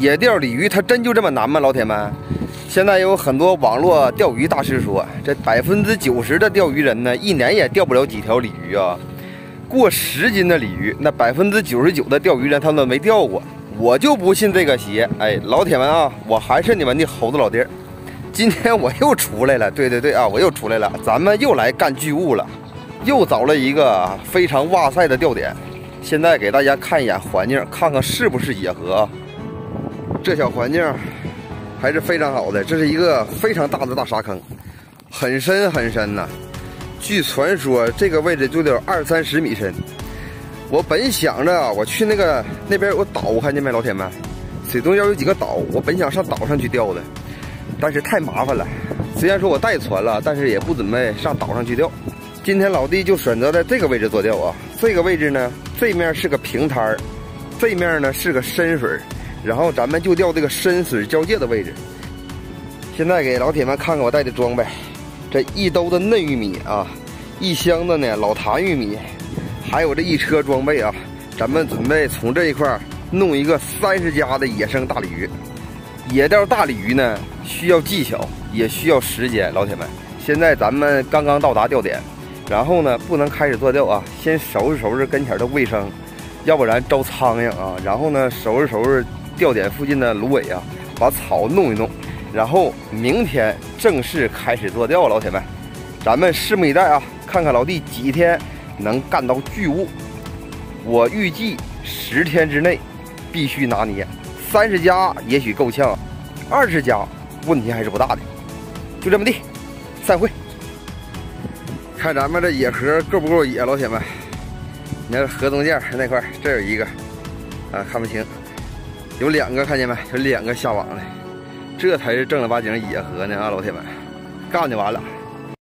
野钓鲤鱼它真就这么难吗？老铁们，现在有很多网络钓鱼大师说，这90%的钓鱼人呢，一年也钓不了几条鲤鱼啊。过10斤的鲤鱼，那99%的钓鱼人他们都没钓过。我就不信这个邪。哎，老铁们啊，我还是你们的猴子老弟儿。今天我又出来了，对啊，我又出来了，咱们又来干巨物了，又找了一个非常哇塞的钓点。现在给大家看一眼环境，看看是不是野河啊？这小环境还是非常好的，这是一个非常大的大沙坑，很深很深呐。据传说，这个位置就得有20-30米深。我本想着我去那边有个岛，看见没，老铁们？水中央有几个岛，我本想上岛上去钓的，但是太麻烦了。虽然说我带船了，但是也不准备上岛上去钓。今天老弟就选择在这个位置做钓啊。这个位置呢，这面是个平滩儿，这面呢是个深水，然后咱们就钓这个深水交界的位置。现在给老铁们看看我带的装备。这一兜的嫩玉米啊，一箱的呢老坛玉米，还有这一车装备啊，咱们准备从这一块弄一个30加的野生大鲤鱼。野钓大鲤鱼呢，需要技巧，也需要时间。老铁们，现在咱们刚刚到达钓点，然后呢不能开始做钓啊，先收拾收拾跟前的卫生，要不然招苍蝇啊。然后呢收拾收拾钓点附近的芦苇啊，把草弄一弄。然后明天正式开始做钓，老铁们，咱们拭目以待啊！看看老弟几天能干到巨物。我预计10天之内必须拿捏，30加也许够呛，20加问题还是不大的。就这么地，散会。看咱们这野河够不够野，老铁们？你看河中间那块，这有一个啊，看不清，有2个，看见没？有2个下网的。这才是正儿八经野河呢啊，老铁们，干就完了。